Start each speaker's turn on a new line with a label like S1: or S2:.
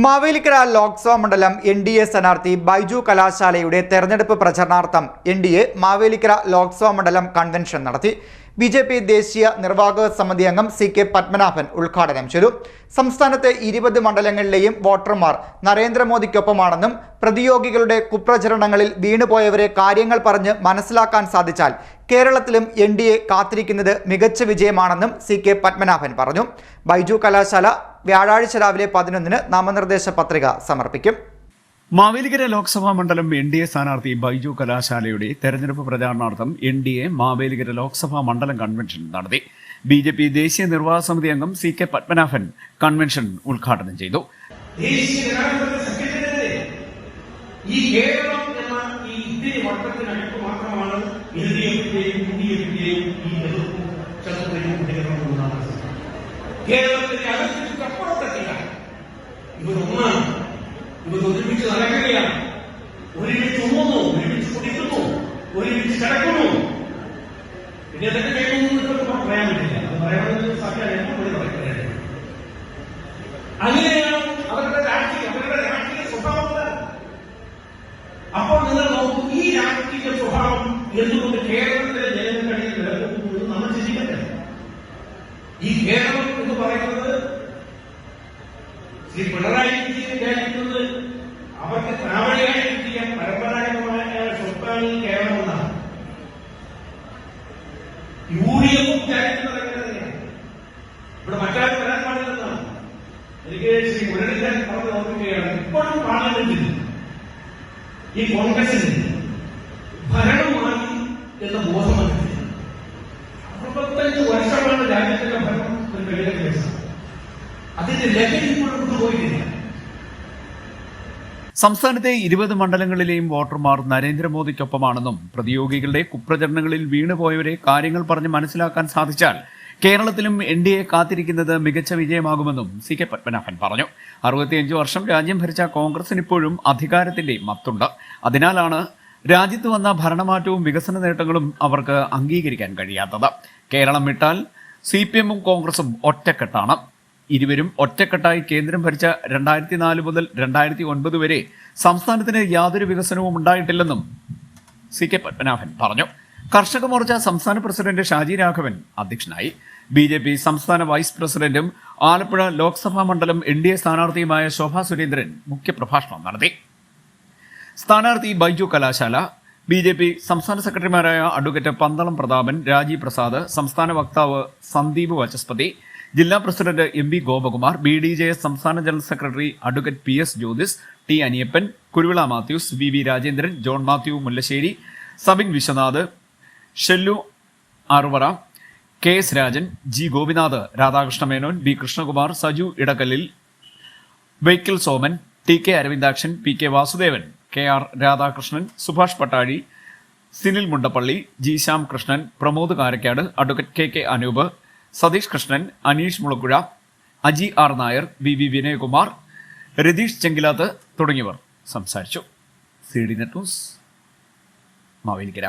S1: മാവേലിക്കര ലോക്സഭാ മണ്ഡലം NDA സ്ഥാനാർത്ഥി ബൈജു കലാശാലയുടെ തെരഞ്ഞെടുപ്പ് പ്രചരണാർത്ഥം NDA മാവേലിക്കര ലോക്സഭാ മണ്ഡലം കൺവെൻഷൻ നടത്തി. BJP ദേശീയ നിർവാഹക സമിതി അംഗം CK പത്മനാഭൻ ഉദ്ഘാടനം ചെയ്തു. സംസ്ഥാനത്തെ 20 മണ്ഡലങ്ങളിലെയും വോട്ടർമാർ നരേന്ദ്രമോദിക്കൊപ്പമാണെന്നും പ്രതിയോഗികളുടെ കുപ്രചരണങ്ങളിൽ വീണുപോയവരെ കാര്യങ്ങൾ പറഞ്ഞ് മനസ്സിലാക്കാൻ സാധിച്ചാൽ കേരളത്തിലും NDA കാത്തിരിക്കുന്നത് മികച്ച വിജയമാണെന്നും CK പത്മനാഭൻ പറഞ്ഞു. ബൈജു കലാശാല വ്യാഴാഴ്ച രാവിലെ 11-ന് നാമനിർദ്ദേശ പത്രിക സമർപ്പിക്കും.
S2: മാവേലിക്കര ലോക്സഭാ മണ്ഡലം NDA സ്ഥാനാർത്ഥി ബൈജു കലാശാലയുടെ തെരഞ്ഞെടുപ്പ് പ്രചാരണാർത്ഥം NDA മാവേലിക്കര ലോക്സഭാ മണ്ഡലം കൺവെൻഷൻ നടത്തി. BJP ദേശീയ നിർവാഹക സമിതി അംഗം CK പത്മനാഭൻ കൺവെൻഷൻ ഉദ്ഘാടനം ചെയ്തു.
S3: ഇവർ ഒരുമിച്ച് നടക്കുകയാണ്, ഒരുമിച്ച് ഉമ്മുന്നു, ഒരുമിച്ച് കുടിക്കുന്നു, ഒരുമിച്ച് കിടക്കുന്നു. പിന്നെ അതൊക്കെ കേൾക്കുന്നു പറയാൻ പറ്റില്ല. അത് പറയാനുള്ള സാധ്യത അങ്ങനെയാണ് അവരുടെ രാഷ്ട്രീയ സ്വഭാവം. അപ്പോൾ നിങ്ങൾ നോക്കൂ, ഈ രാഷ്ട്രീയ സ്വഭാവം എന്തുകൊണ്ട് കേരളത്തിലെ ജനങ്ങൾക്കിടയിൽ നിലനിൽക്കുന്നത് നമ്മൾ ചിന്തിക്കട്ടെ. ഈ കേരളം എന്ന് പറയുന്നത് ശ്രീ പിണറായി വിജയൻ വിചാരിക്കുന്നത് അവർക്ക് പ്രാവണിയായി കിട്ടിയ പരമ്പരാഗതമായ സ്വത്താണ് കേരളമെന്നാണ്. UDF വിചാരിക്കുന്നത് അങ്ങനെ തന്നെയാണ്. ഇവിടെ മറ്റാരും വരാൻ പാടില്ലെന്നാണ്. എനിക്ക് ശ്രീ മുരളീധരൻ പറഞ്ഞ് ഓർമ്മിക്കുകയാണ്, ഇപ്പോഴും പാർലമെന്റിൽ ഈ കോൺഗ്രസിന് ഭരണമായി എന്ന ബോധമനുസരിച്ച് 65 വർഷമാണ് രാജ്യത്തിന്റെ ഭരണം ഒരു വലിയ കേസ്. അതിന്റെ ലഹരി ഇപ്പോഴും കൊണ്ടുപോയിട്ടില്ല.
S2: സംസ്ഥാനത്തെ 20 മണ്ഡലങ്ങളിലെയും വോട്ടർമാർ നരേന്ദ്രമോദിക്കൊപ്പമാണെന്നും പ്രതിയോഗികളുടെ കുപ്രചരണങ്ങളിൽ വീണുപോയവരെ കാര്യങ്ങൾ പറഞ്ഞ് മനസ്സിലാക്കാൻ സാധിച്ചാൽ കേരളത്തിലും NDA കാത്തിരിക്കുന്നത് മികച്ച വിജയമാകുമെന്നും CK പത്മനാഭൻ പറഞ്ഞു. 65 വർഷം രാജ്യം ഭരിച്ച കോൺഗ്രസിന് ഇപ്പോഴും അധികാരത്തിന്റെ മത്തുണ്ട്. അതിനാലാണ് രാജ്യത്ത് വന്ന ഭരണമാറ്റവും വികസന നേട്ടങ്ങളും അവർക്ക് അംഗീകരിക്കാൻ കഴിയാത്തത്. കേരളം വിട്ടാൽ CPM-ഉം കോൺഗ്രസും ഒറ്റക്കെട്ടാണ്. ഇരുവരും ഒറ്റക്കെട്ടായി കേന്ദ്രം ഭരിച്ച 2004 മുതൽ 2009 വരെ സംസ്ഥാനത്തിന് യാതൊരു വികസനവും ഉണ്ടായിട്ടില്ലെന്നും CK പത്മനാഭൻ പറഞ്ഞു. കർഷക മോർച്ച സംസ്ഥാന പ്രസിഡന്റ് ഷാജി രാഘവൻ അധ്യക്ഷനായി. BJP സംസ്ഥാന വൈസ് പ്രസിഡന്റും ആലപ്പുഴ ലോക്സഭാ മണ്ഡലം NDA സ്ഥാനാർത്ഥിയുമായ ശോഭാ സുരേന്ദ്രൻ മുഖ്യപ്രഭാഷണം നടത്തി. സ്ഥാനാർത്ഥി ബൈജു കലാശാല, BJP സംസ്ഥാന സെക്രട്ടറിമാരായ അഡ്വക്കേറ്റ് പന്തളം പ്രതാപൻ, രാജീവ് പ്രസാദ്, സംസ്ഥാന വക്താവ് സന്ദീപ് വചസ്പതി, ജില്ലാ പ്രസിഡന്റ് MB ഗോപകുമാർ, BDJS സംസ്ഥാന general secretary advocate PS Jyothis, T Aniyappan, Kuruvila Mathews, VV Rajendran, John Mathew Mullassery, Sabin Viswanath, Shellu Aaruvara, KS Rajan, G Gopinath, Radhakrishna Menon, B Krishnakumar, Saju Edakkallil, Veykkal Soman, TK Aravindakshan, PK Vasudevan, KR Radhakrishnan, Subhash Pattazhi, Sinil Mundappally, G Shyam Krishnan, Pramod Karakkad, advocate KK Anoop, Satheesh Krishnan, Aneesh Mulakuzha, Aji R Nair, VV Vinayakumar, Ratheesh Chengilath തുടങ്ങിയവർ സംസാരിച്ചു. CDNet news Mavelikkara.